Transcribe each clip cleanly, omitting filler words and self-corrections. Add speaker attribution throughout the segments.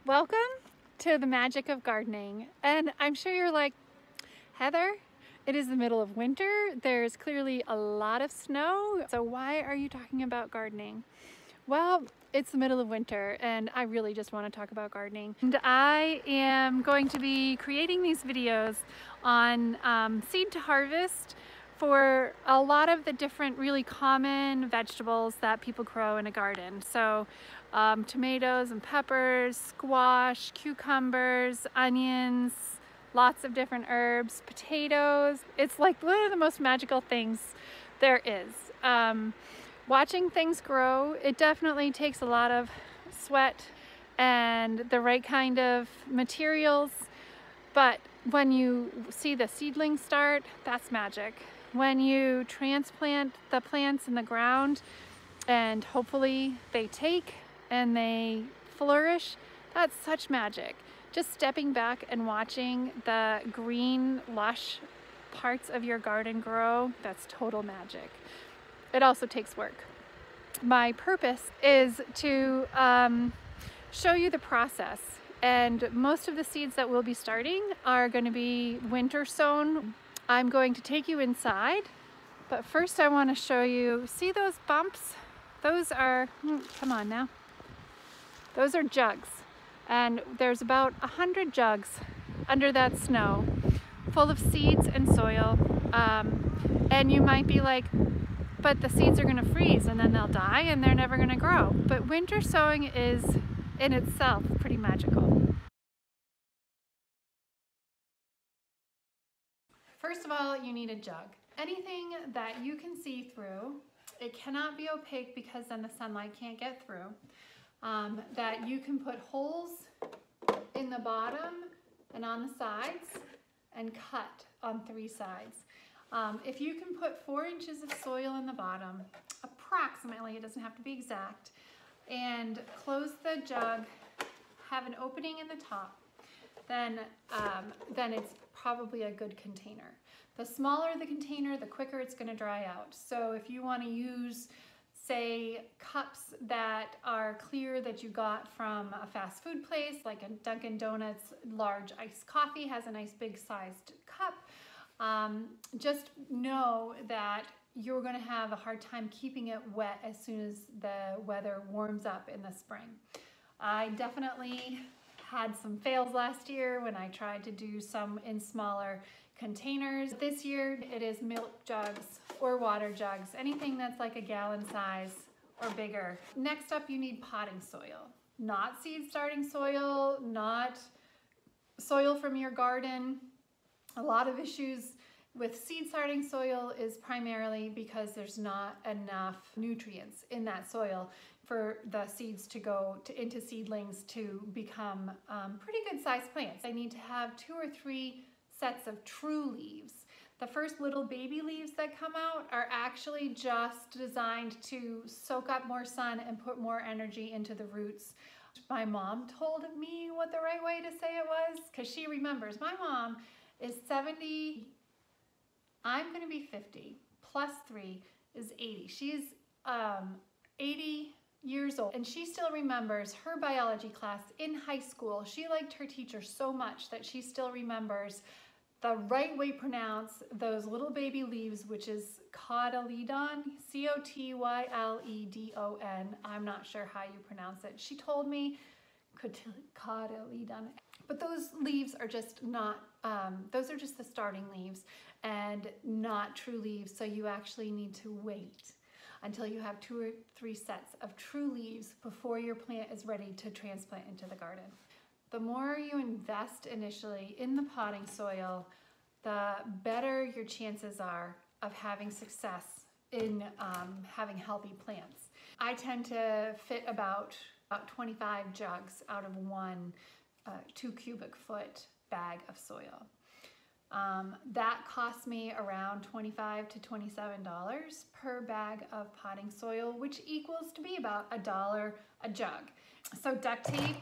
Speaker 1: Welcome to the magic of gardening. And I'm sure you're like, Heather, it is the middle of winter. There's clearly a lot of snow. So why are you talking about gardening? Well, it's the middle of winter and I really just want to talk about gardening. And I am going to be creating these videos on seed to harvest for a lot of the different really common vegetables that people grow in a garden. So tomatoes and peppers, squash, cucumbers, onions, lots of different herbs, potatoes. It's like one of the most magical things there is. Watching things grow, it definitely takes a lot of sweat and the right kind of materials, but when you see the seedlings start, that's magic. When you transplant the plants in the ground and hopefully they take and they flourish, that's such magic. Just stepping back and watching the green, lush parts of your garden grow, that's total magic. It also takes work. My purpose is to show you the process, and most of the seeds that we'll be starting are going to be winter sown. I'm going to take you inside, but first I want to show you, see those bumps? Those are, come on now, those are jugs, and there's about 100 jugs under that snow full of seeds and soil, and you might be like, but the seeds are going to freeze and then they'll die and they're never going to grow. But winter sowing is in itself pretty magical. First of all, you need a jug. Anything that you can see through, it cannot be opaque because then the sunlight can't get through, that you can put holes in the bottom and on the sides and cut on 3 sides. If you can put 4 inches of soil in the bottom, approximately, it doesn't have to be exact, and close the jug, have an opening in the top, then it's probably a good container. The smaller the container, the quicker it's going to dry out. So if you want to use, say, cups that are clear that you got from a fast food place, like a Dunkin' Donuts large iced coffee has a nice big sized cup, just know that you're going to have a hard time keeping it wet as soon as the weather warms up in the spring. I definitely had some fails last year when I tried to do some in smaller containers. This year it is milk jugs or water jugs, anything that's like a gallon size or bigger. Next up, you need potting soil, not seed starting soil, not soil from your garden. A lot of issues with seed starting soil is primarily because there's not enough nutrients in that soil for the seeds to go into seedlings to become pretty good sized plants. They need to have 2 or 3 sets of true leaves. The first little baby leaves that come out are actually just designed to soak up more sun and put more energy into the roots. My mom told me what the right way to say it was because she remembers. My mom is 70, I'm going to be 50, plus 3 is 80. She's 80 years old, and she still remembers her biology class in high school. She liked her teacher so much that she still remembers the right way to pronounce those little baby leaves, which is cotyledon, C-O-T-Y-L-E-D-O-N. I'm not sure how you pronounce it. She told me cotyledon. But those leaves are just not, those are just the starting leaves and not true leaves. So you actually need to wait until you have 2 or 3 sets of true leaves before your plant is ready to transplant into the garden. The more you invest initially in the potting soil, the better your chances are of having success in having healthy plants. I tend to fit about 25 jugs out of one 2 cubic foot bag of soil. That costs me around $25 to $27 per bag of potting soil, which equals to be about $1 a jug. So duct tape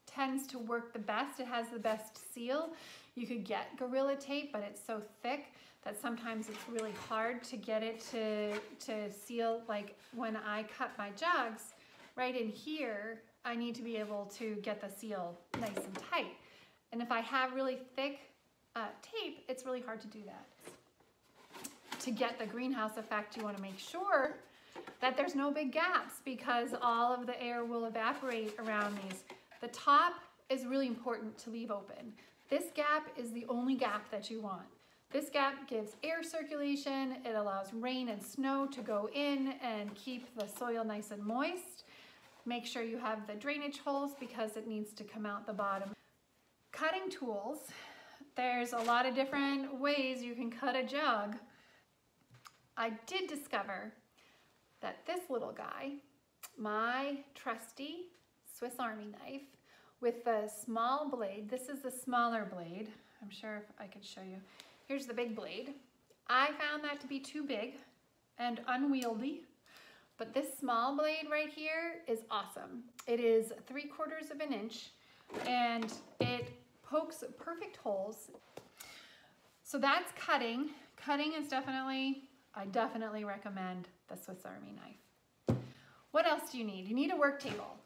Speaker 1: tends to work the best. It has the best seal. You could get Gorilla Tape, but it's so thick that sometimes it's really hard to get it to seal. Like when I cut my jugs, right in here, I need to be able to get the seal nice and tight. And if I have really thick tape, it's really hard to do that. To get the greenhouse effect, you want to make sure that there's no big gaps because all of the air will evaporate around these. The top is really important to leave open. This gap is the only gap that you want. This gap gives air circulation. It allows rain and snow to go in and keep the soil nice and moist. Make sure you have the drainage holes because it needs to come out the bottom. Cutting tools, there's a lot of different ways you can cut a jug. I did discover that this little guy, my trusty Swiss Army knife with the small blade, this is the smaller blade. I'm sure if I could show you. Here's the big blade. I found that to be too big and unwieldy, but this small blade right here is awesome. It is 3/4 of an inch and it pokes perfect holes. So that's cutting. Cutting is I definitely recommend the Swiss Army knife. What else do you need? You need a work table.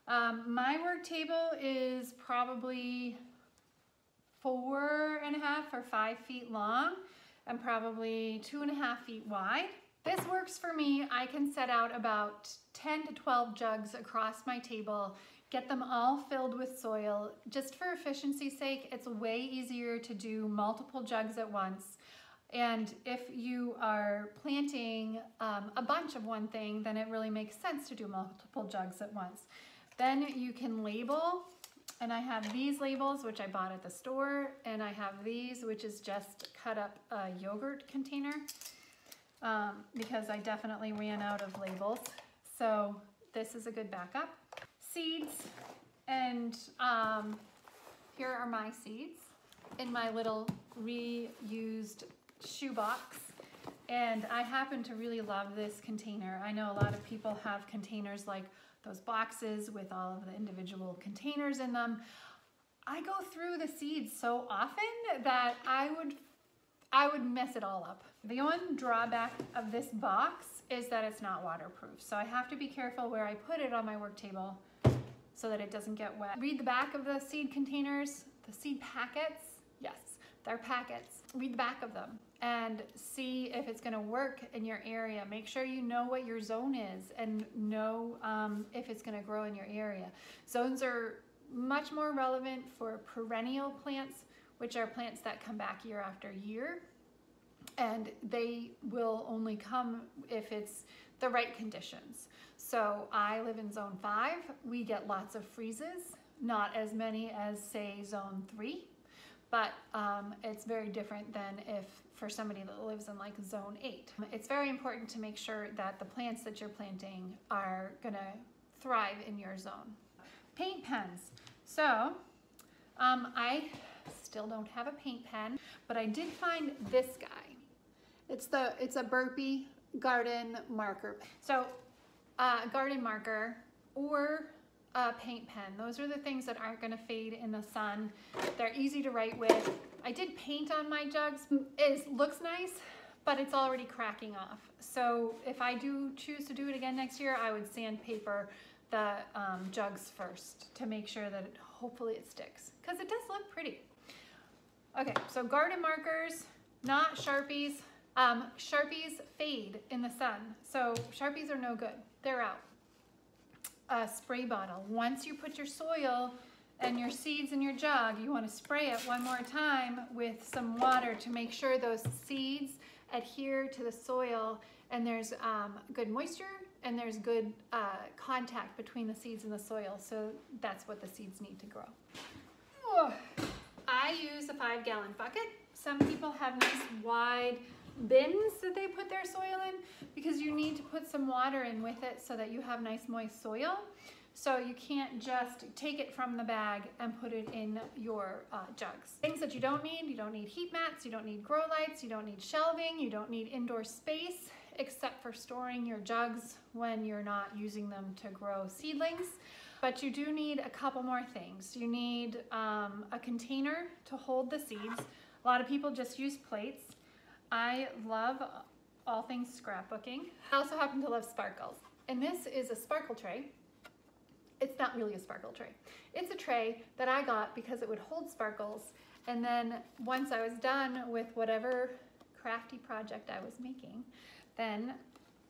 Speaker 1: My work table is probably 4.5 or 5 feet long and probably 2.5 feet wide. This works for me. I can set out about 10 to 12 jugs across my table, get them all filled with soil. Just for efficiency's sake, it's way easier to do multiple jugs at once. And if you are planting a bunch of one thing, then it really makes sense to do multiple jugs at once. Then you can label, and I have these labels, which I bought at the store, and I have these, which is just cut up a yogurt container, because I definitely ran out of labels. So this is a good backup. Seeds, and here are my seeds in my little reused shoebox, and I happen to really love this container. I know a lot of people have containers like those boxes with all of the individual containers in them. I go through the seeds so often that I would mess it all up. The one drawback of this box is that it's not waterproof, so I have to be careful where I put it on my work table so that it doesn't get wet. Read the back of the seed containers, the seed packets. Yes, they're packets. Read the back of them and see if it's gonna work in your area. Make sure you know what your zone is and know if it's gonna grow in your area. Zones are much more relevant for perennial plants, which are plants that come back year after year. And they will only come if it's the right conditions. So I live in zone 5. We get lots of freezes, not as many as say zone 3. But it's very different than if for somebody that lives in like zone 8. It's very important to make sure that the plants that you're planting are gonna thrive in your zone. Paint pens. So I still don't have a paint pen, but I did find this guy. It's a Burpee garden marker. So garden marker or a paint pen. Those are the things that aren't gonna fade in the sun. They're easy to write with. I did paint on my jugs. It looks nice, but it's already cracking off. So if I do choose to do it again next year, I would sandpaper the jugs first to make sure that hopefully it sticks, because it does look pretty. Okay, so garden markers, not Sharpies. Sharpies fade in the sun, so Sharpies are no good. They're out. A spray bottle. Once you put your soil and your seeds in your jug, you want to spray it one more time with some water to make sure those seeds adhere to the soil and there's good moisture and there's good contact between the seeds and the soil. So that's what the seeds need to grow. Oh, I use a 5-gallon bucket. Some people have nice wide bins that they put their soil in because you need to put some water in with it so that you have nice moist soil. So you can't just take it from the bag and put it in your jugs. Things that you don't need heat mats, you don't need grow lights, you don't need shelving, you don't need indoor space except for storing your jugs when you're not using them to grow seedlings. But you do need a couple more things. You need a container to hold the seeds. A lot of people just use plates. I love all things scrapbooking. I also happen to love sparkles. And this is a sparkle tray. It's not really a sparkle tray. It's a tray that I got because it would hold sparkles, and then once I was done with whatever crafty project I was making, then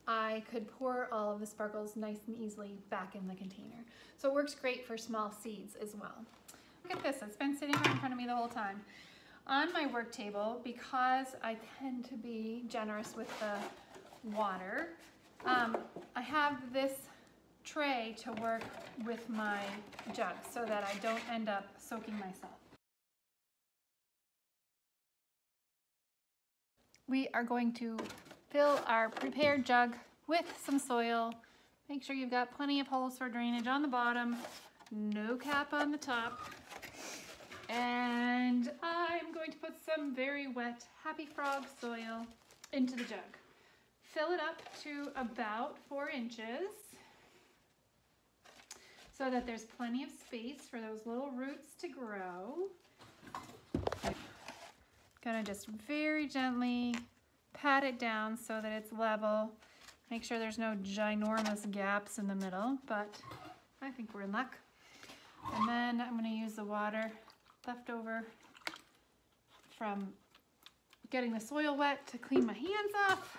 Speaker 1: I could pour all of the sparkles nice and easily back in the container. So it works great for small seeds as well. Look at this, it's been sitting right in front of me the whole time. On my work table, because I tend to be generous with the water, I have this tray to work with my jug so that I don't end up soaking myself. We are going to fill our prepared jug with some soil. Make sure you've got plenty of holes for drainage on the bottom, no cap on the top. And I'm going to put some very wet Happy Frog soil into the jug. Fill it up to about 4 inches so that there's plenty of space for those little roots to grow. Gonna just very gently pat it down so that it's level. Make sure there's no ginormous gaps in the middle, but I think we're in luck. And then I'm gonna use the water left over from getting the soil wet to clean my hands off.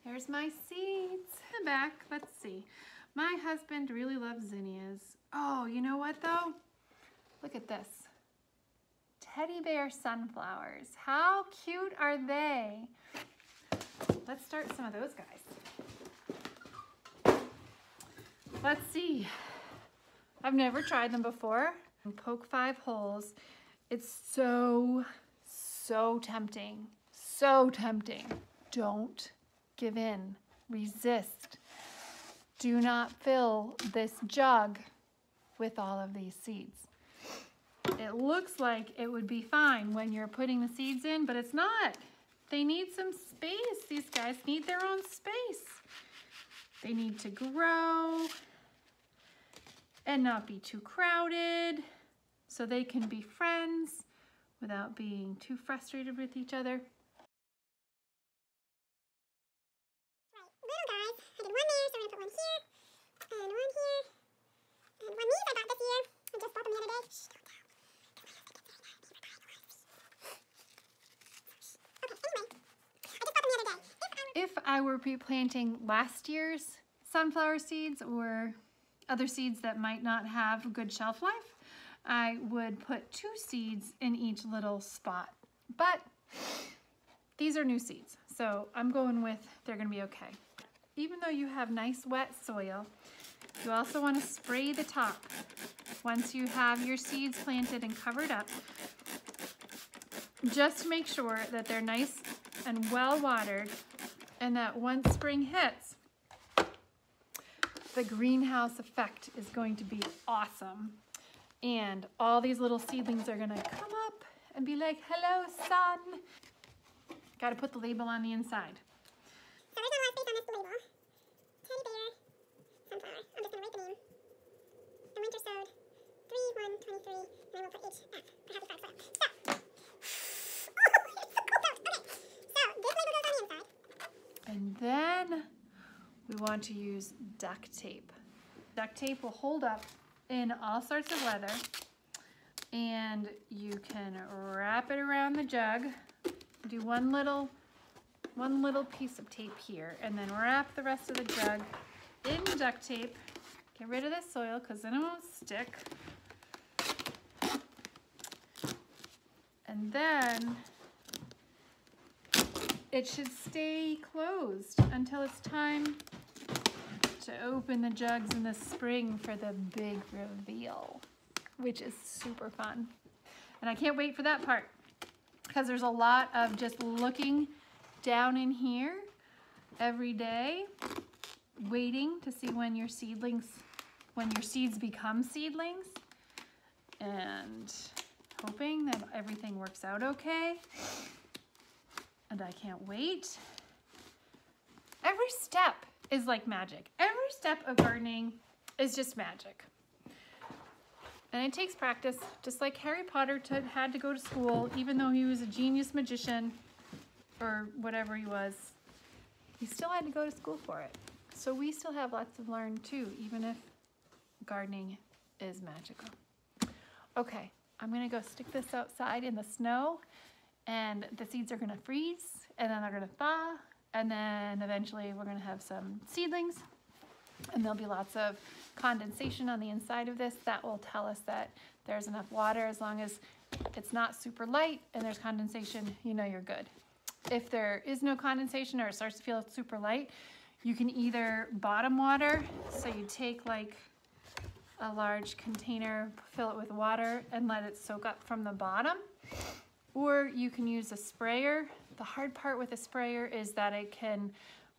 Speaker 1: There's my seeds. In the back, let's see. My husband really loves zinnias. Oh, you know what though? Look at this. Teddy bear sunflowers. How cute are they? Let's start some of those guys. Let's see. I've never tried them before. Poke 5 holes. It's so tempting. So tempting. Don't give in. Resist. Do not fill this jug with all of these seeds. It looks like it would be fine when you're putting the seeds in, but it's not. They need some space. These guys need their own space. They need to grow and not be too crowded so they can be friends without being too frustrated with each other.
Speaker 2: Little guys, I did one there, so I'm gonna put one here, and one here, and one these I got this year. I just bought them the other day.
Speaker 1: If I were replanting last year's sunflower seeds or other seeds that might not have a good shelf life, I would put 2 seeds in each little spot. But these are new seeds, so I'm going with they're gonna be okay. Even though you have nice wet soil, you also want to spray the top. Once you have your seeds planted and covered up, just make sure that they're nice and well watered, and that once spring hits, the greenhouse effect is going to be awesome. And all these little seedlings are gonna come up and be like, hello, sun. Gotta put the label on the inside.
Speaker 2: So there's not a lot of space on this label. Teddy bear sunflower. I'm just gonna write the name. The winter sowed 3/1/23, and I will put H F for Happy Frog soil. So, it's so cold out. Okay, so this label goes on the inside.
Speaker 1: And then we want to use duct tape. Duct tape will hold up in all sorts of leather, and you can wrap it around the jug. Do one little piece of tape here, and then wrap the rest of the jug in duct tape. Get rid of the soil because then it won't stick. And then it should stay closed until it's time to open the jugs in the spring for the big reveal, which is super fun. And I can't wait for that part because there's a lot of just looking down in here every day, waiting to see when your seeds become seedlings, and hoping that everything works out okay. And I can't wait. Every step is like magic. Every step of gardening is just magic. And it takes practice, just like Harry Potter had to go to school, even though he was a genius magician or whatever he was. He still had to go to school for it. So we still have lots to learn too, even if gardening is magical. Okay, I'm gonna go stick this outside in the snow, and the seeds are gonna freeze, and then they're gonna thaw, and then eventually we're gonna have some seedlings, and there'll be lots of condensation on the inside of this. That will tell us that there's enough water. As long as it's not super light and there's condensation, you know you're good. If there is no condensation or it starts to feel super light, you can either bottom water, so you take like a large container, fill it with water, and let it soak up from the bottom, or you can use a sprayer. The hard part with a sprayer is that it can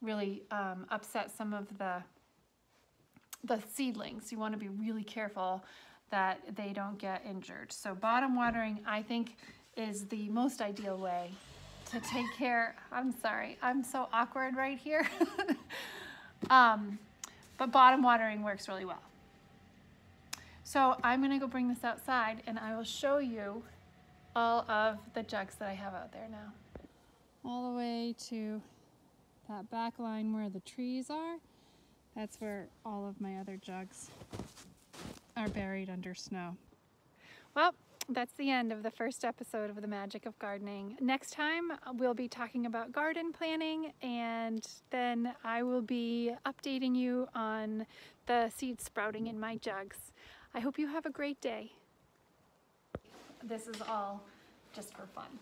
Speaker 1: really upset some of the seedlings. You want to be really careful that they don't get injured. So bottom watering, I think, is the most ideal way to take care. I'm sorry, I'm so awkward right here. But bottom watering works really well. So I'm gonna go bring this outside and I will show you all of the jugs that I have out there now. All the way to that back line where the trees are. That's where all of my other jugs are buried under snow. Well, that's the end of the first episode of The Magic of Gardening. Next time we'll be talking about garden planning, and then I will be updating you on the seeds sprouting in my jugs. I hope you have a great day. This is all just for fun.